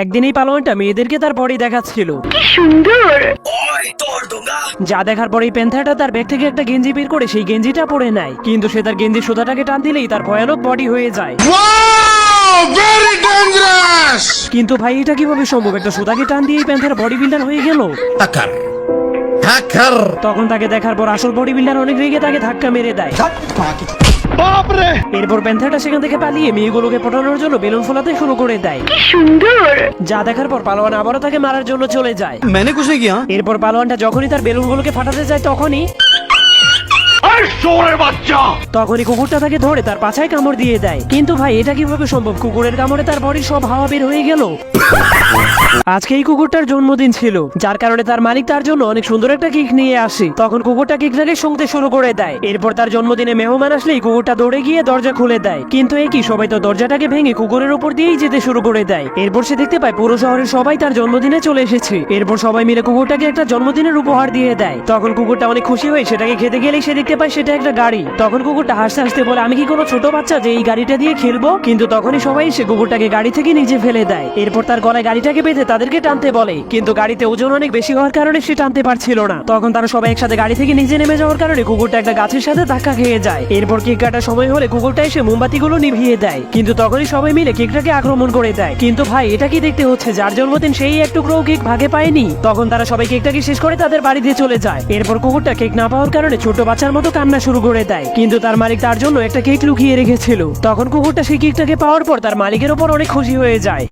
একদিন এই পালোয়ানটা মেয়েদেরকে তার বডি দেখাচ্ছিল, কি সুন্দর। যা দেখার পরে এই প্যান্থারটা তার ব্যাগ থেকে একটা গেঞ্জি বের করে সেই গেঞ্জিটা পরে নেয়, কিন্তু সে তার গেঞ্জির সুতাটাকে টান দিলেই তার ভয়ানক বডি হয়ে যায়। Very dangerous! কিন্তু ভাই এটা কিভাবে সম্ভব? একটা সুতাকে টান দিয়ে এই প্যান্থার বডি বিল্ডার হয়ে গেল। Hacker! Hacker! তখন তাকে দেখার পর আসল বডি বিল্ডার অনেক রেগে তাকে ধাক্কা মেরে দেয়। এরপর প্যান্থারটা সেখান থেকে পালিয়ে মেয়েগুলোকে পটানোর জন্য বেলুন ফোলাতে শুরু করে দেয়। কি সুন্দর। যা দেখার পর পালোয়ান আবারও তাকে মারার জন্য চলে যায়। मैंने कुछ नहीं किया। এরপর পালোয়ানটা যখনই তার বেলুনগুলোকে ফাটাতে যায় তখনই কুকুরটা তাকে ধরে তার পাছায় কামড় দিয়ে দেয়। কিন্তু ভাই এটা কিভাবে সম্ভব? কুকুরের কামড়ে তার বডির সব হাওয়া বের হয়ে গেল। আজকে এই কুকুরটার জন্মদিন ছিল, যার কারণে তার মালিক তার জন্য অনেক সুন্দর একটা কেক নিয়ে আসে। তখন কুকুরটা কেকটাকে শুনতে শুরু করে দেয়। এরপর তার জন্মদিনে মেহমান আসলেই কুকুরটা দৌড়ে গিয়ে দরজা খুলে দেয়। কিন্তু কি সবাই তো দরজাটাকে ভেঙে কুকুরের উপর দিয়েই যেতে শুরু করে দেয়। এরপর সে দেখতে পায় পুরো শহরের সবাই তার জন্মদিনে চলে এসেছে। এরপর সবাই মিলে কুকুরটাকে একটা জন্মদিনের উপহার দিয়ে দেয়। তখন কুকুরটা অনেক খুশি হয়ে সেটাকে খেতে গেলেই সে দেখতে পায় সেটা একটা গাড়ি। তখন কুকুরটা হাসতে হাসতে বলে, আমি কি কোনো ছোট বাচ্চা যে এই গাড়িটা দিয়ে খেলবো? কিন্তু তখনই সবাই এসে কুকুরটাকে গাড়ি থেকে নিচে ফেলে দেয়। এরপর তার গলায় গাড়িটাকে বেঁধে তাদেরকে টানতে বলে, কিন্তু গাড়িতে ওজন অনেক বেশি হওয়ার কারণে সে টানতে পারছিল না। তখন তারা সবাই একসাথে গাড়ি থেকে নিচে নেমে যাওয়ার কারণে কুকুরটা একটা গাছের সাথে ধাক্কা খেয়ে যায়। এরপর কেক কাটার সময় হলে কুকুরটা এসে মোমবাতিগুলো নিভিয়ে দেয়, কিন্তু তখনই সবাই মিলে কেকটাকে আক্রমণ করে দেয়। কিন্তু ভাই এটা কি দেখতে হচ্ছে, যার জন্মদিন সেই এক টুকরো কেক ভাগে পায়নি। তখন তারা সবাই কেকটাকে শেষ করে তাদের বাড়িতে চলে যায়। এরপর কুকুরটা কেক না পাওয়ার কারণে ছোট বাচ্চার মতো কান্না শুরু করে দেয়, কিন্তু তার মালিক তার জন্য একটা কেক লুকিয়ে রেখেছিল। তখন কুকুরটা সেই কেকটাকে পাওয়ার পর তার মালিকের ওপর অনেক খুশি হয়ে যায়।